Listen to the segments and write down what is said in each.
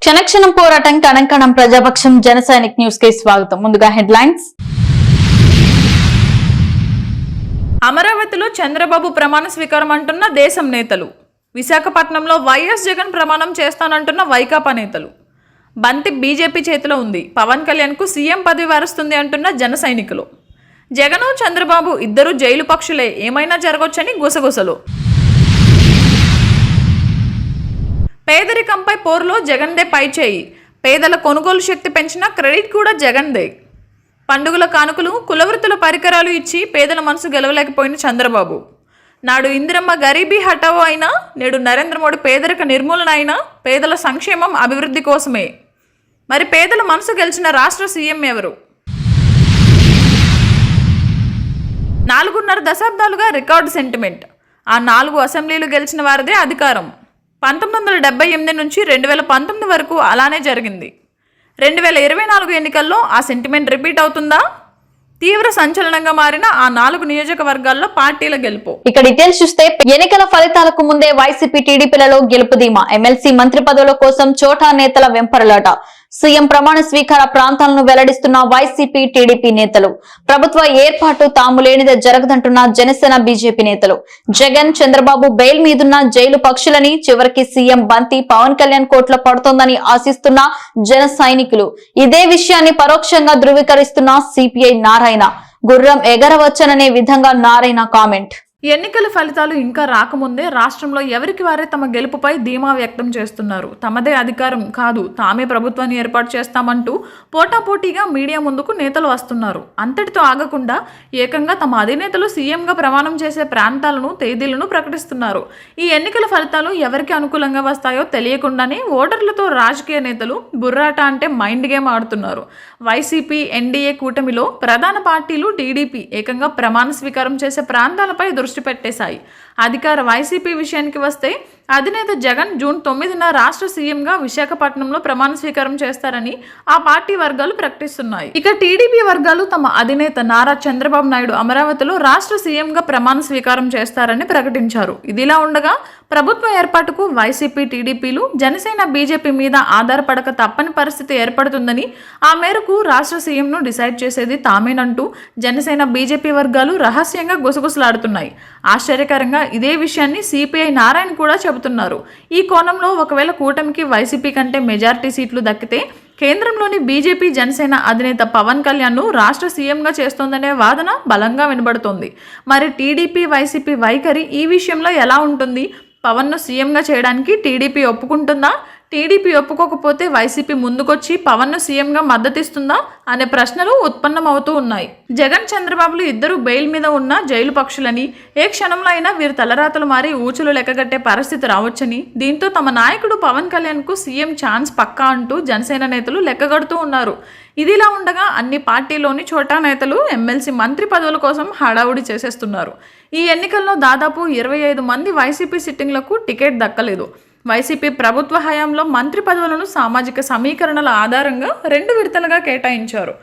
క్షణక్షణం పోరాటం కణంకణం ప్రజాపక్షం జన సైనిక్ న్యూస్ కి స్వాగతం. ముందుగా హెడ్లైన్స్. అమరావతిలో చంద్రబాబు ప్రమాణ స్వీకారం అంటున్న దేశం నేతలు. విశాఖపట్నంలో వైఎస్ జగన్ ప్రమాణం చేస్తానంటున్న వైకాపా నేతలు. బంతి బీజేపీ చేతిలో ఉంది, పవన్ కళ్యాణ్ కు సీఎం పదవి వారుస్తుంది అంటున్న జన సైనికులు. జగన్ చంద్రబాబు ఇద్దరు జైలు పక్షులే, ఏమైనా జరగొచ్చని గుసగుసలు. పేదరికంపై పోరులో జగన్దే పైచేయి, పేదల కొనుగోలు శక్తి పెంచిన క్రెడిట్ కూడా జగన్దే. పండుగల కానుకలు కులవృత్తుల పరికరాలు ఇచ్చి పేదల మనసు గెలవలేకపోయిన చంద్రబాబు. నాడు ఇందిరమ్మ గరీబీ హఠావో అయినా, నేడు నరేంద్ర మోడీ పేదరిక నిర్మూలన అయినా పేదల సంక్షేమం అభివృద్ధి కోసమే. మరి పేదల మనసు గెలిచిన రాష్ట్ర సీఎం ఎవరు? 4.5 దశాబ్దాలుగా రికార్డు సెంటిమెంట్. ఆ 4 అసెంబ్లీలు గెలిచిన వారిదే అధికారం. 1978 నుంచి 2019 వరకు అలానే జరిగింది. 2024 ఎన్నికల్లో ఆ సెంటిమెంట్ రిపీట్ అవుతుందా? తీవ్ర సంచలనంగా మారిన ఆ 4 నియోజకవర్గాల్లో పార్టీల గెలుపు. ఇక డీటెయిల్స్ చూస్తే ఎన్నికల ఫలితాలకు ముందే వైసీపీ టీడీపీలలో గెలుపు ధీమా. ఎమ్మెల్సీ మంత్రి పదవుల కోసం చోటా నేతల వెంపర్లాట. సీఎం ప్రమాణ స్వీకార ప్రాంతాలను వెల్లడిస్తున్న వైసీపీ టీడీపీ నేతలు. ప్రభుత్వ ఏర్పాటు తాము లేనిదే జరగదంటున్న జనసేన బీజేపీ నేతలు. జగన్ చంద్రబాబు బెయిల్ మీదున్న జైలు పక్షులని, చివరికి సీఎం బంతి పవన్ కళ్యాణ్ కోట్ల పడుతోందని ఆశిస్తున్న జన సైనికులు. ఇదే విషయాన్ని పరోక్షంగా ధృవీకరిస్తున్న సిపిఐ నారాయణ. గుర్రం ఎగరవచ్చననే విధంగా నారాయణ కామెంట్. ఎన్నికల ఫలితాలు ఇంకా రాకముందే రాష్ట్రంలో ఎవరికి వారే తమ గెలుపుపై ధీమా వ్యక్తం చేస్తున్నారు. తమదే అధికారం కాదు, తామే ప్రభుత్వాన్ని ఏర్పాటు చేస్తామంటూ పోటాపోటీగా మీడియా ముందుకు నేతలు వస్తున్నారు. అంతటితో ఆగకుండా ఏకంగా తమ అధినేతలు సీఎంగా ప్రమాణం చేసే ప్రాంతాలను, తేదీలను ప్రకటిస్తున్నారు. ఈ ఎన్నికల ఫలితాలు ఎవరికి అనుకూలంగా వస్తాయో తెలియకుండానే ఓటర్లతో రాజకీయ నేతలు బుర్రాట అంటే మైండ్ గేమ్ ఆడుతున్నారు. వైసీపీ ఎన్డీఏ కూటమిలో ప్రధాన పార్టీలు టీడీపీ ఏకంగా ప్రమాణ స్వీకారం చేసే ప్రాంతాలపై దృష్టి పెట్టేశాయి. అధికార వైసీపీ విషయానికి వస్తే అధినేత జగన్ జూన్ 9న రాష్ట్ర సీఎంగా విశాఖపట్నంలో ప్రమాణ స్వీకారం చేస్తారని ఆ పార్టీ వర్గాలు ప్రకటిస్తున్నాయి. ఇక టీడీపీ వర్గాలు తమ అధినేత నారా చంద్రబాబు నాయుడు అమరావతిలో రాష్ట్ర సీఎంగా ప్రమాణ స్వీకారం చేస్తారని ప్రకటించారు. ఇదిలా ఉండగా ప్రభుత్వ ఏర్పాటుకు వైసీపీ టీడీపీలు జనసేన బీజేపీ మీద ఆధారపడక తప్పని పరిస్థితి ఏర్పడుతుందని, ఆ మేరకు రాష్ట్ర సీఎంను డిసైడ్ చేసేది తామేనంటూ జనసేన బీజేపీ వర్గాలు రహస్యంగా గుసగుసలాడుతున్నాయి. ఆశ్చర్యకరంగా ఇదే విషయాన్ని సిపిఐ నారాయణ కూడా చెబుతున్నారు. ఈ కోణంలో ఒకవేళ కూటమికి వైసీపీ కంటే మెజారిటీ సీట్లు దక్కితే కేంద్రంలోని బీజేపీ జనసేన అధినేత పవన్ కళ్యాణ్ను రాష్ట్ర సీఎంగా చేస్తోందనే వాదన బలంగా వినబడుతోంది. మరి టీడీపీ వైసీపీ వైఖరి ఈ విషయంలో ఎలా ఉంటుంది? పవన్ను సీఎంగా చేయడానికి టీడీపీ ఒప్పుకుంటుందా? టీడీపీ ఒప్పుకోకపోతే వైసీపీ ముందుకొచ్చి పవన్ను సీఎంగా మద్దతిస్తుందా అనే ప్రశ్నలు ఉత్పన్నమవుతూ ఉన్నాయి. జగన్ చంద్రబాబులు ఇద్దరు బెయిల్ మీద ఉన్న జైలు పక్షులని, ఏ క్షణంలో అయినా వీరి తలరాతలు మారి ఊచులు లెక్కగట్టే పరిస్థితి రావచ్చని, దీంతో తమ నాయకుడు పవన్ కళ్యాణ్కు సీఎం ఛాన్స్ పక్కా అంటూ జనసేన నేతలు లెక్కగడుతూ ఉన్నారు. ఇదిలా ఉండగా అన్ని పార్టీలోని చోటా నేతలు ఎమ్మెల్సీ మంత్రి పదవుల కోసం హడావుడి చేసేస్తున్నారు. ఈ ఎన్నికల్లో దాదాపు 25 మంది వైసీపీ సిట్టింగ్లకు టికెట్ దక్కలేదు. వైసీపీ ప్రభుత్వ హయాంలో మంత్రి పదవులను సామాజిక సమీకరణల ఆధారంగా 2 విడతలుగా కేటాయించారు.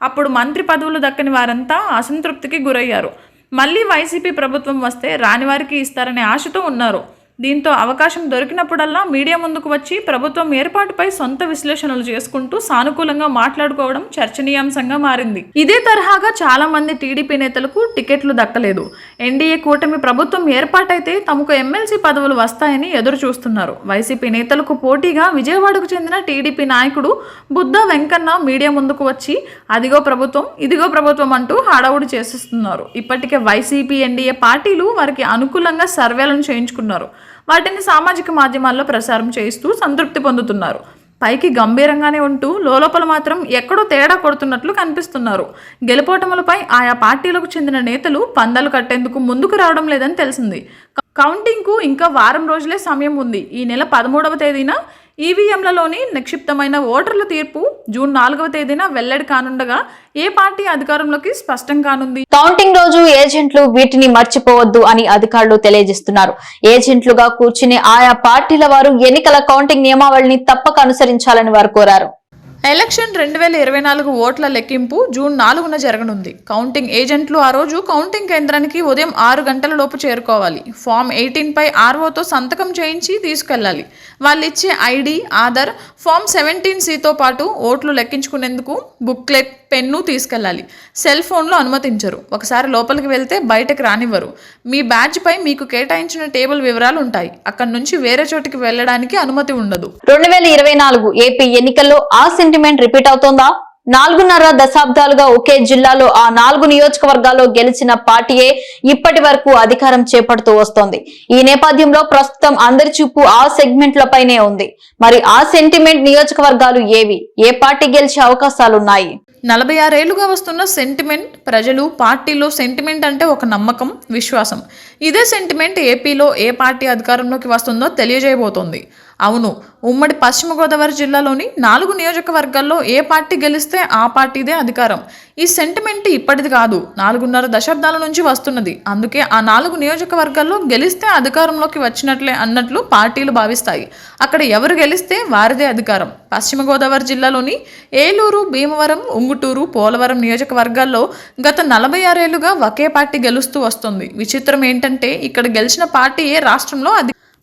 అప్పుడు మంత్రి పదవులు దక్కని వారంతా అసంతృప్తికి గురయ్యారు. మళ్ళీ వైసీపీ ప్రభుత్వం వస్తే రాని వారికి ఇస్తారనే ఆశతో ఉన్నారు. దీంతో అవకాశం దొరికినప్పుడల్లా మీడియా ముందుకు వచ్చి ప్రభుత్వం ఏర్పాటుపై సొంత విశ్లేషణలు చేసుకుంటూ సానుకూలంగా మాట్లాడుకోవడం చర్చనీయాంశంగా మారింది. ఇదే తరహాగా చాలా మంది టీడీపీ నేతలకు టికెట్లు దక్కలేదు. ఎన్డీఏ కూటమి ప్రభుత్వం ఏర్పాటైతే తమకు ఎమ్మెల్సీ పదవులు వస్తాయని ఎదురు చూస్తున్నారు. వైసీపీ నేతలకు పోటీగా విజయవాడకు చెందిన టీడీపీ నాయకుడు బుద్ధ వెంకన్న మీడియా ముందుకు వచ్చి అదిగో ప్రభుత్వం, ఇదిగో ప్రభుత్వం అంటూ హడావుడి చేసేస్తున్నారు. ఇప్పటికే వైసీపీ ఎన్డీఏ పార్టీలు వారికి అనుకూలంగా సర్వేలను చేయించుకున్నారు. వాటిని సామాజిక మాధ్యమాల్లో ప్రసారం చేస్తూ సంతృప్తి పొందుతున్నారు. పైకి గంభీరంగానే ఉంటూ లోపల మాత్రం ఎక్కడో తేడా కొడుతున్నట్లు కనిపిస్తున్నారు. గెలుపోటములపై ఆయా పార్టీలకు చెందిన నేతలు పందాలు కట్టేందుకు ముందుకు రావడం లేదని తెలిసింది. కౌంటింగ్కు ఇంకా వారం రోజులే సమయం ఉంది. ఈ నెల 13వ తేదీన ఈవీఎంలలోని నిక్షిప్తమైన ఓటర్ల తీర్పు జూన్ 4వ తేదీన వెల్లడి కానుండగా ఏ పార్టీ అధికారంలోకి స్పష్టం కానుంది. కౌంటింగ్ రోజు ఏజెంట్లు వీటిని మర్చిపోవద్దు అని అధికారులు తెలియజేస్తున్నారు. ఏజెంట్లుగా కూర్చుని ఆయా పార్టీల వారు ఎన్నికల కౌంటింగ్ నియమావళిని తప్పక అనుసరించాలని వారు కోరారు. ఎలక్షన్ 2024 ఓట్ల లెక్కింపు జూన్ 4న జరగనుంది. కౌంటింగ్ ఏజెంట్లు ఆ రోజు కౌంటింగ్ కేంద్రానికి ఉదయం 6 గంటల లోపు చేరుకోవాలి. ఫామ్ 18 పై ఆర్ఓతో సంతకం చేయించి తీసుకెళ్లాలి. వాళ్ళిచ్చే ఐడి, ఆధార్, ఫామ్ 17సితో పాటు ఓట్లు లెక్కించుకునేందుకు బుక్లెట్, పెన్ను తీసుకెళ్లాలి. సెల్ ఫోన్లో అనుమతించరు. ఒకసారి లోపలికి వెళ్తే బయటకు రానివ్వరు. మీ బ్యాడ్జ్ పై మీకు కేటాయించిన టేబుల్ వివరాలు ఉంటాయి. అక్కడి నుంచి వేరే చోటికి వెళ్లడానికి అనుమతి ఉండదు. 2024 ఏపీ ఎన్నికల్లో ఆ సెంటిమెంట్ రిపీట్ అవుతోందా? 4.5 దశాబ్దాలుగా ఒకే జిల్లాలో ఆ 4 నియోజకవర్గాల్లో గెలిచిన పార్టీయే ఇప్పటి వరకు అధికారం చేపడుతూ వస్తోంది. ఈ నేపథ్యంలో ప్రస్తుతం అందరి చూపు ఆ సెగ్మెంట్లపైనే ఉంది. మరి ఆ సెంటిమెంట్ నియోజకవర్గాలు ఏవి? ఏ పార్టీ గెలిచే అవకాశాలున్నాయి? 46 ఏళ్లుగా వస్తున్న సెంటిమెంట్, ప్రజలు, పార్టీలో సెంటిమెంట్ అంటే ఒక నమ్మకం, విశ్వాసం. ఇదే సెంటిమెంట్ ఏపీలో ఏ పార్టీ అధికారంలోకి వస్తుందో తెలియజేయబోతోంది. అవును, ఉమ్మడి పశ్చిమ గోదావరి జిల్లాలోని 4 నియోజకవర్గాల్లో ఏ పార్టీ గెలిస్తే ఆ పార్టీదే అధికారం. ఈ సెంటిమెంట్ ఇప్పటిది కాదు, 4.5 దశాబ్దాల నుంచి వస్తున్నది. అందుకే ఆ 4 నియోజకవర్గాల్లో గెలిస్తే అధికారంలోకి వచ్చినట్లే అన్నట్లు పార్టీలు భావిస్తాయి. అక్కడ ఎవరు గెలిస్తే వారిదే అధికారం. పశ్చిమ గోదావరి జిల్లాలోని ఏలూరు, భీమవరం, ఉంగుటూరు, పోలవరం నియోజకవర్గాల్లో గత 46 ఏళ్లుగా ఒకే పార్టీ గెలుస్తూ వస్తుంది. విచిత్రం ఏంటంటే ఇక్కడ గెలిచిన పార్టీయే రాష్ట్రంలో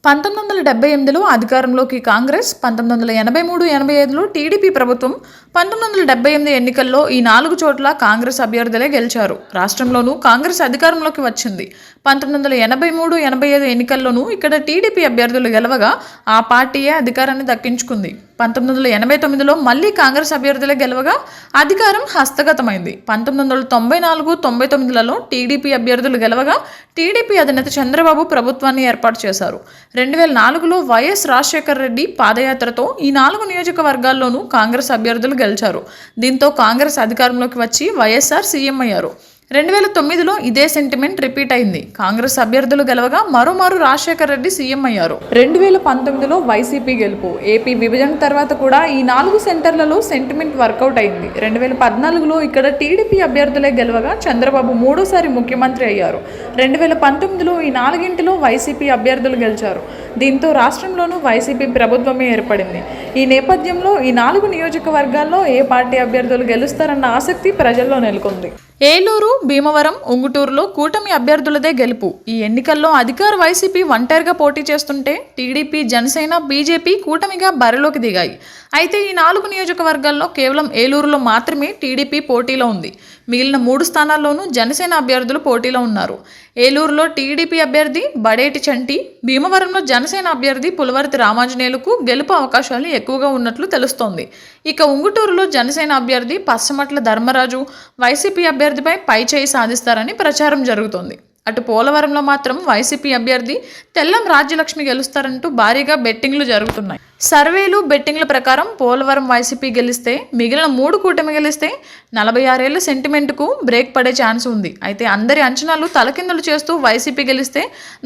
1978లో అధికారంలోకి కాంగ్రెస్, 1983-85లో టీడీపీ ప్రభుత్వం, 1978 ఎన్నికల్లో ఈ 4 చోట్ల కాంగ్రెస్ అభ్యర్థులే గెలిచారు. రాష్ట్రంలోనూ కాంగ్రెస్ అధికారంలోకి వచ్చింది. 1983-85 ఎన్నికల్లోనూ ఇక్కడ టీడీపీ అభ్యర్థులు గెలవగా ఆ పార్టీయే అధికారాన్ని దక్కించుకుంది. 1989లో మళ్లీ కాంగ్రెస్ అభ్యర్థులే గెలవగా అధికారం హస్తగతమైంది. 1994-99లలో టీడీపీ అభ్యర్థులు గెలవగా టీడీపీ అధినేత చంద్రబాబు ప్రభుత్వాన్ని ఏర్పాటు చేశారు. 2004లో వైఎస్ రాజశేఖర రెడ్డి పాదయాత్రతో ఈ 4 నియోజకవర్గాల్లోనూ కాంగ్రెస్ అభ్యర్థులు గెలిచారు. దీంతో కాంగ్రెస్ అధికారంలోకి వచ్చి వైఎస్ఆర్ సీఎం అయ్యారు. 2009లో ఇదే సెంటిమెంట్ రిపీట్ అయింది. కాంగ్రెస్ అభ్యర్థులు గెలవగా మరోమారు రాజశేఖర రెడ్డి సీఎం అయ్యారు. 2019లో వైసీపీ గెలుపు. ఏపీ విభజన తర్వాత కూడా ఈ 4 సెంటర్లలో సెంటిమెంట్ వర్కౌట్ అయింది. 2014లో ఇక్కడ టీడీపీ అభ్యర్థులే గెలవగా చంద్రబాబు 3వ ముఖ్యమంత్రి అయ్యారు. 2019లో ఈ 4గింటిలో వైసీపీ అభ్యర్థులు గెలిచారు. దీంతో రాష్ట్రంలోనూ వైసీపీ ప్రభుత్వమే ఏర్పడింది. ఈ నేపథ్యంలో ఈ 4 నియోజకవర్గాల్లో ఏ పార్టీ అభ్యర్థులు గెలుస్తారన్న ఆసక్తి ప్రజల్లో నెలకొంది. ఏలూరు, భీమవరం, ఉంగుటూరులో కూటమి అభ్యర్థులదే గెలుపు. ఈ ఎన్నికల్లో అధికార వైసీపీ ఒంటరిగా పోటీ చేస్తుంటే టీడీపీ, జనసేన, బీజేపీ కూటమిగా బరిలోకి దిగాయి. అయితే ఈ 4 నియోజకవర్గాల్లో కేవలం ఏలూరులో మాత్రమే టీడీపీ పోటీలో ఉంది. మిగిలిన 3 స్థానాల్లోనూ జనసేన అభ్యర్థులు పోటీలో ఉన్నారు. ఏలూరులో టీడీపీ అభ్యర్థి బడేటి చంటి, భీమవరంలో జనసేన అభ్యర్థి పులవర్తి రామాంజనేయులకు గెలుపు అవకాశాలు ఎక్కువగా ఉన్నట్లు తెలుస్తోంది. ఇక ఉంగుటూరులో జనసేన అభ్యర్థి పచ్చమట్ల ధర్మరాజు వైసీపీ అభ్యర్థిపై పైచేయి సాధిస్తారని ప్రచారం జరుగుతోంది. అటు పోలవరంలో మాత్రం వైసీపీ అభ్యర్థి తెల్లం రాజ్యలక్ష్మి గెలుస్తారంటూ భారీగా బెట్టింగ్లు జరుగుతున్నాయి. సర్వేలు, బెట్టింగ్ల ప్రకారం పోలవరం వైసీపీ గెలిస్తే, మిగిలిన 3 కూటమి గెలిస్తే 46 ఏళ్ల సెంటిమెంట్కు బ్రేక్ పడే ఛాన్స్ ఉంది. అయితే అందరి అంచనాలు తలకిందులు చేస్తూ వైసీపీ గెలిస్తే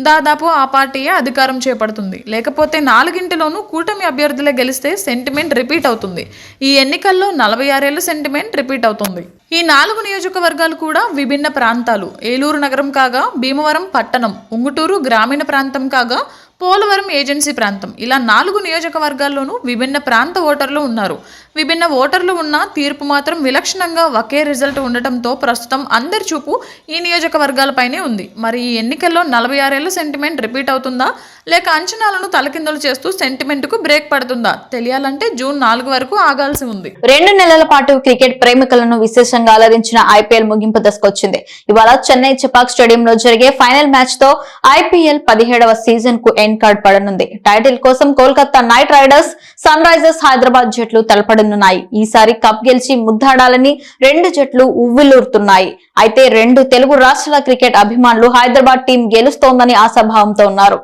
దాదాపు ఆ పార్టీయే అధికారం చేపడుతుంది. లేకపోతే 4గింటిలోనూ కూటమి అభ్యర్థులే గెలిస్తే సెంటిమెంట్ రిపీట్ అవుతుంది. ఈ ఎన్నికల్లో 46 ఏళ్ల సెంటిమెంట్ రిపీట్ అవుతుంది. ఈ 4 నియోజకవర్గాలు కూడా విభిన్న ప్రాంతాలు. ఏలూరు నగరం కాగా భీమవరం పట్టణం, ఉంగుటూరు గ్రామీణ ప్రాంతం కాగా పోలవరం ఏజెన్సీ ప్రాంతం. ఇలా 4 నియోజకవర్గాల్లోనూ విభిన్న ప్రాంత ఓటర్లు ఉన్నారు. విభిన్న ఓటర్లు ఉన్న తీర్పు మాత్రం విలక్షణంగా ఒకే రిజల్ట్ ఉండటంతో ప్రస్తుతం అందరి చూపు ఈ నియోజకవర్గాలపైనే ఉంది. మరి ఈ ఎన్నికల్లో 46 ఏళ్ల సెంటిమెంట్ రిపీట్ అవుతుందా, లేక అంచనాలను తలకిందులు చేస్తూ సెంటిమెంట్కు బ్రేక్ పడుతుందా తెలియాలంటే జూన్ 4 వరకు ఆగాల్సి ఉంది. 2 నెలల పాటు క్రికెట్ ప్రేమికులను విశేషంగా అలరించిన ఐపీఎల్ ముగింపు దశకొచ్చింది. ఇవాళ చెన్నై చెపాక్ స్టేడియంలో జరిగే ఫైనల్ మ్యాచ్ తో ఐపీఎల్ 17వ సీజన్ కు ఎండ్ కార్డ్ పడనుంది. టైటిల్ కోసం Kolkata Knight Riders, Sunrisers Hyderabad జట్లు తలపడనున్నాయి. ఈసారి కప్ గెలిచి ముద్దాడాలని 2 జట్లు ఉవ్విళ్లూరుతున్నాయి. అయితే 2 తెలుగు రాష్ట్రాల క్రికెట్ అభిమానులు హైదరాబాద్ టీం గెలుస్తోందని ఆశాభావంతో ఉన్నారు.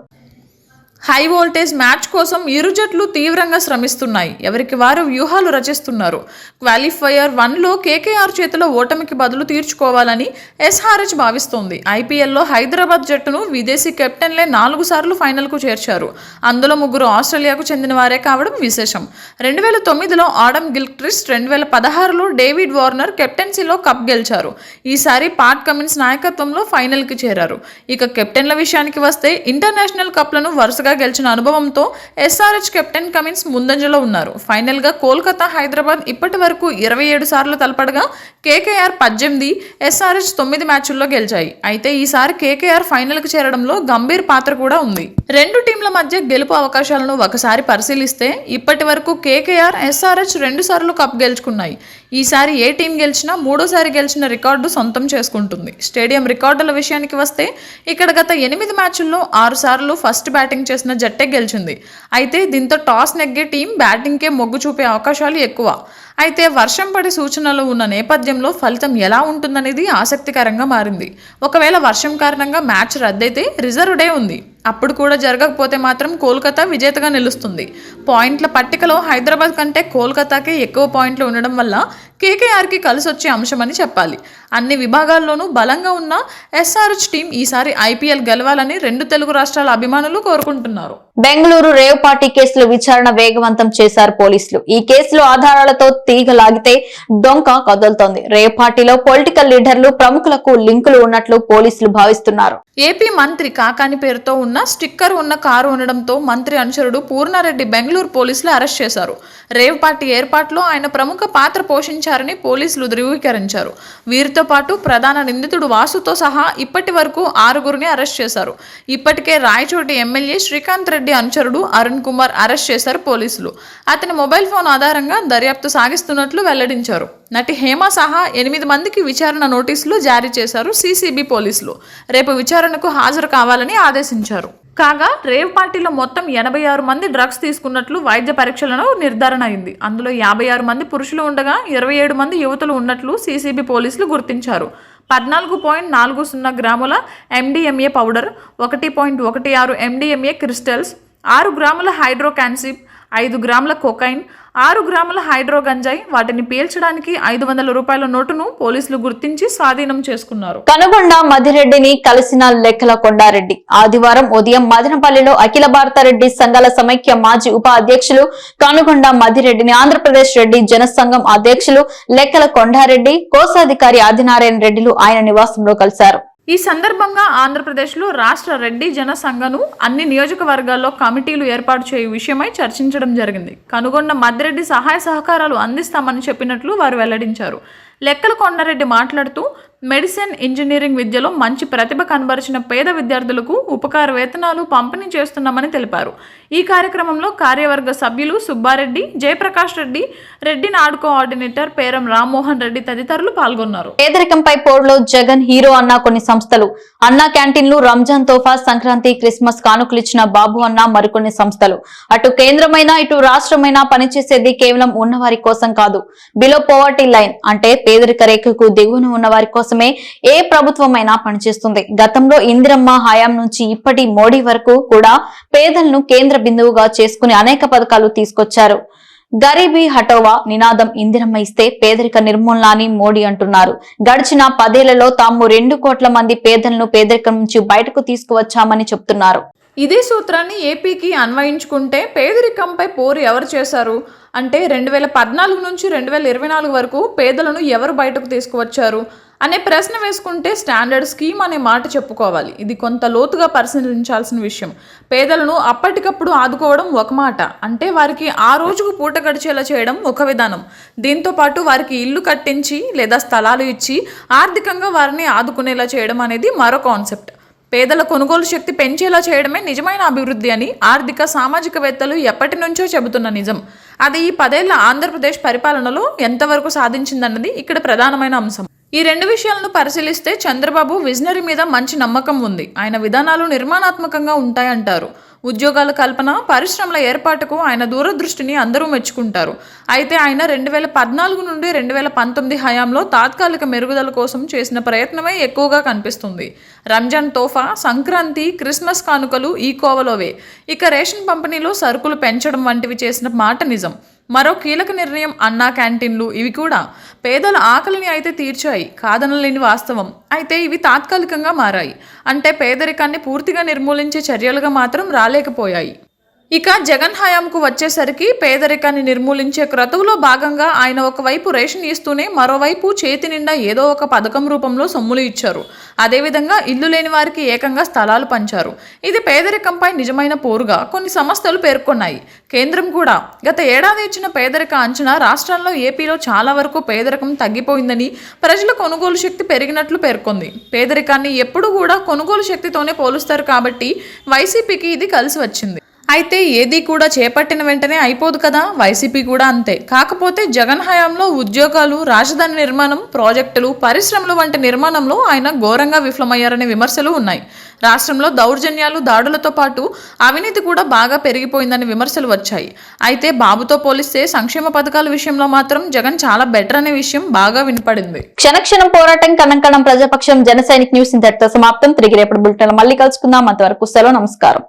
హై వోల్టేజ్ మ్యాచ్ కోసం ఇరు జట్లు తీవ్రంగా శ్రమిస్తున్నాయి. ఎవరికి వారు వ్యూహాలు రచిస్తున్నారు. క్వాలిఫైయర్ 1లో కేకేఆర్ చేతిలో ఓటమికి బదులు తీర్చుకోవాలని ఎస్ఆర్హెచ్ భావిస్తోంది. ఐపీఎల్లో హైదరాబాద్ జట్టును విదేశీ కెప్టెన్లే 4 సార్లు ఫైనల్కు చేర్చారు. అందులో 3 ఆస్ట్రేలియాకు చెందిన వారే కావడం విశేషం. 2009లో ఆడమ్ గిల్క్రిస్ట్, 2016లో డేవిడ్ వార్నర్ కెప్టెన్సీలో కప్ గెలిచారు. ఈసారి పాట్ కమిన్స్ నాయకత్వంలో ఫైనల్కి చేరారు. ఇక కెప్టెన్ల విషయానికి వస్తే ఇంటర్నేషనల్ కప్లను వరుసగా గా గెలిచిన అనుభవంతో ఎస్ఆర్హెచ్ కెప్టెన్ కమిన్స్ ముందంజలో ఉన్నారు. ఫైనల్ గా కోల్కతా, హైదరాబాద్ ఇప్పటి వరకు 27 సార్లు తలపడగా కేకేఆర్ 18, ఎస్ఆర్హెచ్ 9 మ్యాచ్ల్లో గెలిచాయి. అయితే ఈసారి కేకేఆర్ ఫైనల్ కు చేరడంలో గంభీర్ పాత్ర కూడా ఉంది. రెండు టీంల మధ్య గెలుపు అవకాశాలను ఒకసారి పరిశీలిస్తే ఇప్పటి వరకు కేకేఆర్, ఎస్ఆర్హెచ్ 2 సార్లు కప్ గెలుచుకున్నాయి. ఈసారి ఏ టీం గెలిచినా మూడోసారి గెలిచిన రికార్డు సొంతం చేసుకుంటుంది. స్టేడియం రికార్డుల విషయానికి వస్తే ఇక్కడ గత 8 మ్యాచ్ల్లో 6 సార్లు ఫస్ట్ బ్యాటింగ్ చేసిన జట్టే గెలిచింది. అయితే దీంతో టాస్ నెగ్గే టీం బ్యాటింగ్కే మొగ్గు చూపే అవకాశాలు ఎక్కువ. అయితే వర్షం పడే సూచనలు ఉన్న నేపథ్యంలో ఫలితం ఎలా ఉంటుందనేది ఆసక్తికరంగా మారింది. ఒకవేళ వర్షం కారణంగా మ్యాచ్ రద్దయితే రిజర్వ్ డే ఉంది. అప్పుడు కూడా జరగకపోతే మాత్రం కోల్కతా విజేతగా నిలుస్తుంది. పాయింట్ల పట్టికలో హైదరాబాద్ కంటే కోల్కతాకే ఎక్కువ పాయింట్లు ఉండడం వల్ల కేకేఆర్కి కలిసొచ్చే అంశమని చెప్పాలి. అన్ని విభాగాల్లోనూ బలంగా ఉన్న ఎస్ఆర్హెచ్ టీం ఈసారి ఐపీఎల్ గెలవాలని 2 తెలుగు రాష్ట్రాల అభిమానులు కోరుకుంటున్నారు. బెంగళూరు రేవ్ పార్టీ కేసులో విచారణ వేగవంతం చేశారు పోలీసులు. ఈ కేసులో ఆధారాలతో తీగ లాగితే డొంక కదులుతోంది. రేవ్ పార్టీలో పొలిటికల్ లీడర్లు, ప్రముఖులకు లింకులు ఉన్నట్లు పోలీసులు భావిస్తున్నారు. ఏపీ మంత్రి కాకాని పేరుతో ఉన్న స్టిక్కర్ ఉన్న కారు ఉండడంతో మంత్రి అనుచరుడు పూర్ణారెడ్డి బెంగళూరు పోలీసులు అరెస్ట్ చేశారు. రేవ్ పార్టీ ఏర్పాటులో ఆయన ప్రముఖ పాత్ర పోషించారని పోలీసులు ధృవీకరించారు. వీరితో పాటు ప్రధాన నిందితుడు వాసుతో సహా ఇప్పటి వరకు 6గురిని అరెస్ట్ చేశారు. ఇప్పటికే రాయచోటి ఎమ్మెల్యే శ్రీకాంత్ రెడ్డి అనుచరుడు అరుణ్ కుమార్ అరెస్ట్ చేశారు పోలీసులు. అతని మొబైల్ ఫోన్ ఆధారంగా దర్యాప్తు సాగిస్తున్నట్లు వెల్లడించారు. నటి హేమ సహా 8 మందికి విచారణ నోటీసులు జారీ చేశారు సీసీబీ పోలీసులు. రేపు విచారణకు హాజరు కావాలని ఆదేశించారు. కాగా రేవ్ పార్టీలో మొత్తం 86 మంది డ్రగ్స్ తీసుకున్నట్లు వైద్య పరీక్షలను నిర్ధారణ అయింది. అందులో 56 మంది పురుషులు ఉండగా 27 మంది యువతులు ఉన్నట్లు సీసీబీ పోలీసులు గుర్తించారు. 14.40 గ్రాముల ఎండిఎంఏ పౌడర్, 1.16 ఎండిఎంఏ క్రిస్టల్స్, 6 గ్రాముల హైడ్రోకాన్సిప్, 5 గ్రాముల కొకైన్, 6 గ్రాముల హైడ్రో గంజాయి, వాటిని పీల్చడానికి 500 రూపాయల నోటును పోలీసులు గుర్తించి స్వాధీనం చేసుకున్నారు. కనుగొండ మధిరెడ్డిని కలిసిన లెక్కల కొండారెడ్డి ఆదివారం ఉదయం మదనపల్లిలో అఖిల భారత రెడ్డి సంఘాల సమైక్య మాజీ ఉప అధ్యక్షులు కనుగొండ మధిరెడ్డిని ఆంధ్రప్రదేశ్ రెడ్డి జనసంఘం అధ్యక్షులు లెక్కల కొండారెడ్డి, కోశాధికారి ఆదినారాయణ రెడ్డిలు ఆయన నివాసంలో కలిశారు. ఈ సందర్భంగా ఆంధ్రప్రదేశ్లో రాష్ట్ర రెడ్డి జనసంఘను అన్ని నియోజకవర్గాల్లో కమిటీలు ఏర్పాటు చేయు విషయమై చర్చించడం జరిగింది. కనుగొండ మధిరెడ్డి సహాయ సహకారాలు అందిస్తామని చెప్పినట్లు వారు వెల్లడించారు. లెక్కల కొండారెడ్డి మాట్లాడుతూ మెడిసిన్, ఇంజనీరింగ్ విద్యలో మంచి ప్రతిభ కనబరిచిన పేద విద్యార్థులకు ఉపకార వేతనాలు పంపిణీ చేస్తున్నామని తెలిపారు. ఈ కార్యక్రమంలో కార్యవర్గ సభ్యులు సుబ్బారెడ్డి, జయప్రకాష్ రెడ్డి, రెడ్డి నాడు కోఆర్డినేటర్ పేరం రామ్మోహన్ రెడ్డి తదితరులు పాల్గొన్నారు. పేదరికంపై పోరులో జగన్ హీరో అన్న కొన్ని సంస్థలు, అన్నా క్యాంటీన్లు, రంజాన్ తోఫా, సంక్రాంతి, క్రిస్మస్ కానుకలు ఇచ్చిన బాబు అన్న మరికొన్ని సంస్థలు. అటు కేంద్రమైనా ఇటు రాష్ట్రమైనా పనిచేసేది కేవలం ఉన్నవారి కోసం కాదు. బిలో పోవర్టీ లైన్ అంటే పేదరిక రేఖకు దిగువన ఉన్న వారి కోసమే ఏ ప్రభుత్వమైనా పనిచేస్తుంది. గతంలో ఇందిరమ్మ హయాం నుంచి ఇప్పటి మోడీ వరకు కూడా పేదలను కేంద్ర బిందువుగా చేసుకుని అనేక పథకాలు తీసుకొచ్చారు. గరీబీ హటోవా నినాదం ఇందిరమ్మ ఇస్తే పేదరిక నిర్మూలన అని మోడీ అంటున్నారు. గడిచిన 10 ఏళ్లలో తాము 2 కోట్ల మంది పేదలను పేదరికం నుంచి బయటకు తీసుకువచ్చామని చెప్తున్నారు. ఇదే సూత్రాన్ని ఏపీకి అన్వయించుకుంటే పేదరికంపై పోరు ఎవరు చేశారు అంటే 2014 నుంచి 2024 వరకు పేదలను ఎవరు బయటకు తీసుకువచ్చారు అనే ప్రశ్న వేసుకుంటే స్టాండర్డ్ స్కీమ్ అనే మాట చెప్పుకోవాలి. ఇది కొంత లోతుగా పరిశీలించాల్సిన విషయం. పేదలను అప్పటికప్పుడు ఆదుకోవడం ఒక మాట, అంటే వారికి ఆ రోజుకు పూట గడిచేలా చేయడం ఒక విధానం. దీంతో పాటు వారికి ఇల్లు కట్టించి లేదా స్థలాలు ఇచ్చి ఆర్థికంగా వారిని ఆదుకునేలా చేయడం అనేది మరో కాన్సెప్ట్. పేదల కొనుగోలు శక్తి పెంచేలా చేయడమే నిజమైన అభివృద్ధి అని ఆర్థిక సామాజికవేత్తలు ఎప్పటి నుంచో చెబుతున్న నిజం. అది ఈ 10 ఏళ్ల ఆంధ్రప్రదేశ్ పరిపాలనలో ఎంతవరకు సాధించిందన్నది ఇక్కడ ప్రధానమైన అంశం. ఈ 2 విషయాలను పరిశీలిస్తే చంద్రబాబు విజనరీ మీద మంచి నమ్మకం ఉంది. ఆయన విధానాలు నిర్మాణాత్మకంగా ఉంటాయంటారు. ఉద్యోగాల కల్పన, పరిశ్రమల ఏర్పాటుకు ఆయన దూరదృష్టిని అందరూ మెచ్చుకుంటారు. అయితే ఆయన 2014 నుండి 2019 హయాంలో తాత్కాలిక మెరుగుదల కోసం చేసిన ప్రయత్నమే ఎక్కువగా కనిపిస్తుంది. రంజాన్ తోఫా, సంక్రాంతి, క్రిస్మస్ కానుకలు ఈ కోవలోవే. ఇక రేషన్ పంపిణీలో సరుకులు పెంచడం వంటివి చేసిన మాట నిజం. మరో కీలక నిర్ణయం అన్నా క్యాంటీన్లు. ఇవి కూడా పేదల ఆకలిని అయితే తీర్చాయి, కాదనలేని వాస్తవం. అయితే ఇవి తాత్కాలికంగా మారాయి, అంటే పేదరికాన్ని పూర్తిగా నిర్మూలించే చర్యలుగా మాత్రం రాలేకపోయాయి. ఇక జగన్ హయాంకు వచ్చేసరికి పేదరికాన్ని నిర్మూలించే క్రతువులో భాగంగా ఆయన ఒకవైపు రేషన్ ఇస్తూనే మరోవైపు చేతి నిండా ఏదో ఒక పథకం రూపంలో సొమ్ములు ఇచ్చారు. అదేవిధంగా ఇల్లు లేని వారికి ఏకంగా స్థలాలు పంచారు. ఇది పేదరికంపై నిజమైన పోరుగా కొన్ని సంస్థలు పేర్కొన్నాయి. కేంద్రం కూడా గత ఏడాది ఇచ్చిన పేదరిక అంచనా రాష్ట్రాల్లో ఏపీలో చాలా వరకు పేదరికం తగ్గిపోయిందని, ప్రజల కొనుగోలు శక్తి పెరిగినట్లు పేర్కొంది. పేదరికాన్ని ఎప్పుడు కూడా కొనుగోలు శక్తితోనే పోలుస్తారు కాబట్టి వైసీపీకి ఇది కలిసి వచ్చింది. అయితే ఏది కూడా చేపట్టిన వెంటనే అయిపోదు కదా, వైసీపీ కూడా అంతే. కాకపోతే జగన్ హయాంలో ఉద్యోగాలు, రాజధాని నిర్మాణం, ప్రాజెక్టులు, పరిశ్రమలు వంటి నిర్మాణంలో ఆయన ఘోరంగా విఫలమయ్యారనే విమర్శలు ఉన్నాయి. రాష్ట్రంలో దౌర్జన్యాలు, దాడులతో పాటు అవినీతి కూడా బాగా పెరిగిపోయిందని విమర్శలు వచ్చాయి. అయితే బాబుతో పోలిస్తే సంక్షేమ పథకాల విషయంలో మాత్రం జగన్ చాలా బెటర్ అనే విషయం బాగా వినపడింది. క్షణక్షణం పోరాటం, కణం ప్రజాపక్షం, జన సైనిక్ న్యూస్ ఇంతటితో సమాప్తం. తిరిగి రేపటి బులెటిన్ మళ్ళీ కలుసుకుందాం. అంతవరకు సెలవు, నమస్కారం.